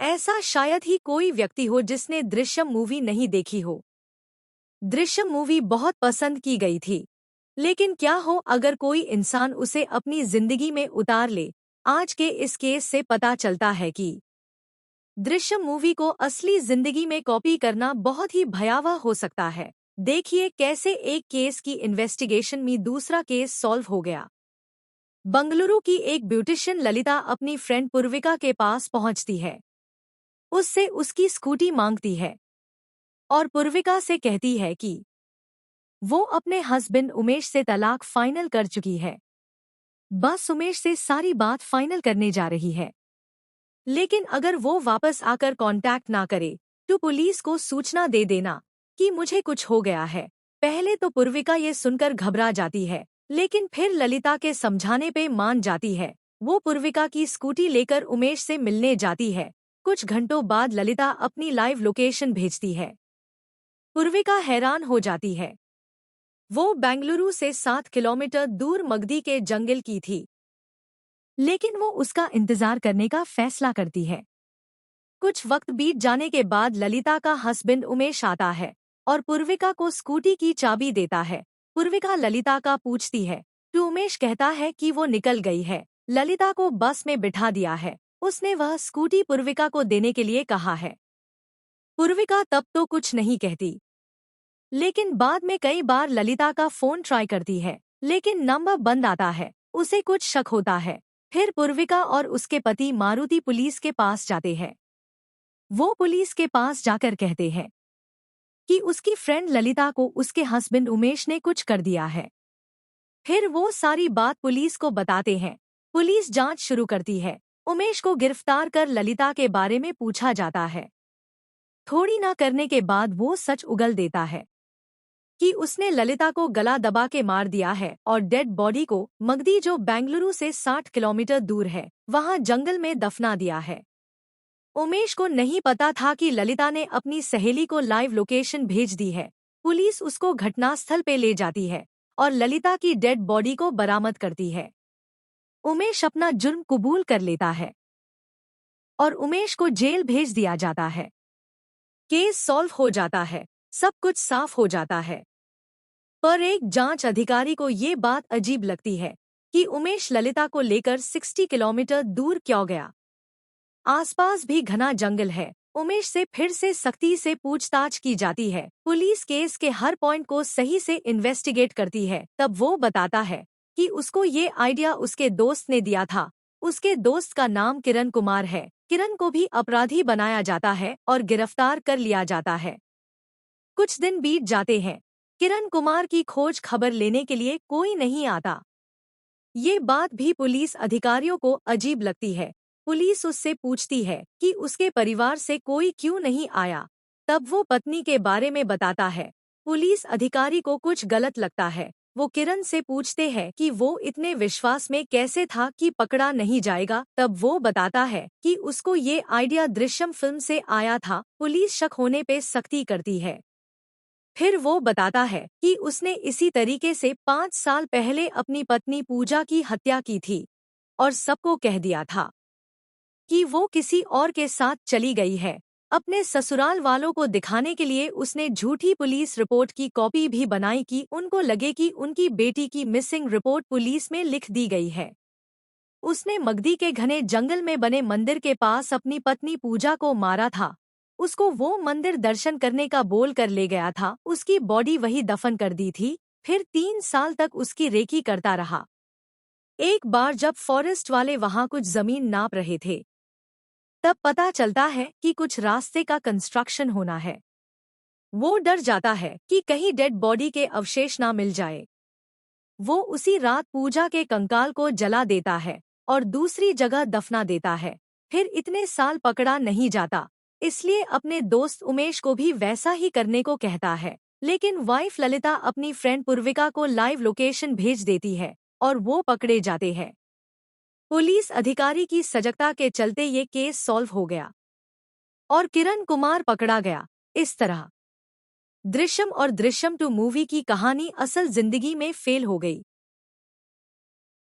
ऐसा शायद ही कोई व्यक्ति हो जिसने दृश्यम मूवी नहीं देखी हो। दृश्यम मूवी बहुत पसंद की गई थी, लेकिन क्या हो अगर कोई इंसान उसे अपनी जिंदगी में उतार ले। आज के इस केस से पता चलता है कि दृश्यम मूवी को असली जिंदगी में कॉपी करना बहुत ही भयावह हो सकता है। देखिए कैसे एक केस की इन्वेस्टिगेशन में दूसरा केस सॉल्व हो गया। बंगलुरु की एक ब्यूटिशियन ललिता अपनी फ्रेंड पूर्विका के पास पहुंचती है। उससे उसकी स्कूटी मांगती है और पूर्विका से कहती है कि वो अपने हस्बैंड उमेश से तलाक फाइनल कर चुकी है। बस उमेश से सारी बात फाइनल करने जा रही है, लेकिन अगर वो वापस आकर कांटेक्ट ना करे तो पुलिस को सूचना दे देना कि मुझे कुछ हो गया है। पहले तो पूर्विका ये सुनकर घबरा जाती है, लेकिन फिर ललिता के समझाने पे मान जाती है। वो पूर्विका की स्कूटी लेकर उमेश से मिलने जाती है। कुछ घंटों बाद ललिता अपनी लाइव लोकेशन भेजती है। पूर्विका हैरान हो जाती है। वो बेंगलुरु से 7 किलोमीटर दूर मगधी के जंगल की थी, लेकिन वो उसका इंतजार करने का फैसला करती है। कुछ वक्त बीत जाने के बाद ललिता का हस्बैंड उमेश आता है और पूर्विका को स्कूटी की चाबी देता है। पूर्विका ललिता का पूछती है तो उमेश कहता है कि वो निकल गई है, ललिता को बस में बिठा दिया है। उसने वह स्कूटी पूर्विका को देने के लिए कहा है। पूर्विका तब तो कुछ नहीं कहती, लेकिन बाद में कई बार ललिता का फोन ट्राई करती है, लेकिन नंबर बंद आता है। उसे कुछ शक होता है। फिर पूर्विका और उसके पति मारुति पुलिस के पास जाते हैं। वो पुलिस के पास जाकर कहते हैं कि उसकी फ्रेंड ललिता को उसके हस्बैंड उमेश ने कुछ कर दिया है। फिर वो सारी बात पुलिस को बताते हैं। पुलिस जांच शुरू करती है। उमेश को गिरफ्तार कर ललिता के बारे में पूछा जाता है। थोड़ी ना करने के बाद वो सच उगल देता है कि उसने ललिता को गला दबा के मार दिया है और डेड बॉडी को मगधी, जो बेंगलुरु से 60 किलोमीटर दूर है, वहां जंगल में दफना दिया है। उमेश को नहीं पता था कि ललिता ने अपनी सहेली को लाइव लोकेशन भेज दी है। पुलिस उसको घटनास्थल पे ले जाती है और ललिता की डेड बॉडी को बरामद करती है। उमेश अपना जुर्म कबूल कर लेता है और उमेश को जेल भेज दिया जाता है। केस सॉल्व हो जाता है, सब कुछ साफ हो जाता है। पर एक जांच अधिकारी को ये बात अजीब लगती है कि उमेश ललिता को लेकर 60 किलोमीटर दूर क्यों गया। आसपास भी घना जंगल है। उमेश से फिर से सख्ती से पूछताछ की जाती है। पुलिस केस के हर पॉइंट को सही से इन्वेस्टिगेट करती है। तब वो बताता है कि उसको ये आइडिया उसके दोस्त ने दिया था। उसके दोस्त का नाम किरण कुमार है। किरण को भी अपराधी बनाया जाता है और गिरफ्तार कर लिया जाता है। कुछ दिन बीत जाते हैं। किरण कुमार की खोज खबर लेने के लिए कोई नहीं आता। ये बात भी पुलिस अधिकारियों को अजीब लगती है। पुलिस उससे पूछती है कि उसके परिवार से कोई क्यों नहीं आया। तब वो पत्नी के बारे में बताता है। पुलिस अधिकारी को कुछ गलत लगता है। वो किरण से पूछते हैं कि वो इतने विश्वास में कैसे था कि पकड़ा नहीं जाएगा। तब वो बताता है कि उसको ये आइडिया दृश्यम फिल्म से आया था। पुलिस शक होने पे सख्ती करती है। फिर वो बताता है कि उसने इसी तरीके से 5 साल पहले अपनी पत्नी पूजा की हत्या की थी और सबको कह दिया था कि वो किसी और के साथ चली गई है। अपने ससुराल वालों को दिखाने के लिए उसने झूठी पुलिस रिपोर्ट की कॉपी भी बनाई कि उनको लगे कि उनकी बेटी की मिसिंग रिपोर्ट पुलिस में लिख दी गई है। उसने मगधी के घने जंगल में बने मंदिर के पास अपनी पत्नी पूजा को मारा था। उसको वो मंदिर दर्शन करने का बोल कर ले गया था। उसकी बॉडी वही दफन कर दी थी। फिर 3 साल तक उसकी रेकी करता रहा। एक बार जब फॉरेस्ट वाले वहां कुछ जमीन नाप रहे थे, तब पता चलता है कि कुछ रास्ते का कंस्ट्रक्शन होना है। वो डर जाता है कि कहीं डेड बॉडी के अवशेष ना मिल जाए। वो उसी रात पूजा के कंकाल को जला देता है और दूसरी जगह दफना देता है। फिर इतने साल पकड़ा नहीं जाता, इसलिए अपने दोस्त उमेश को भी वैसा ही करने को कहता है। लेकिन वाइफ ललिता अपनी फ्रेंड पूर्विका को लाइव लोकेशन भेज देती है और वो पकड़े जाते हैं। पुलिस अधिकारी की सजगता के चलते ये केस सॉल्व हो गया और किरण कुमार पकड़ा गया। इस तरह दृश्यम और दृश्यम 2 मूवी की कहानी असल जिंदगी में फेल हो गई।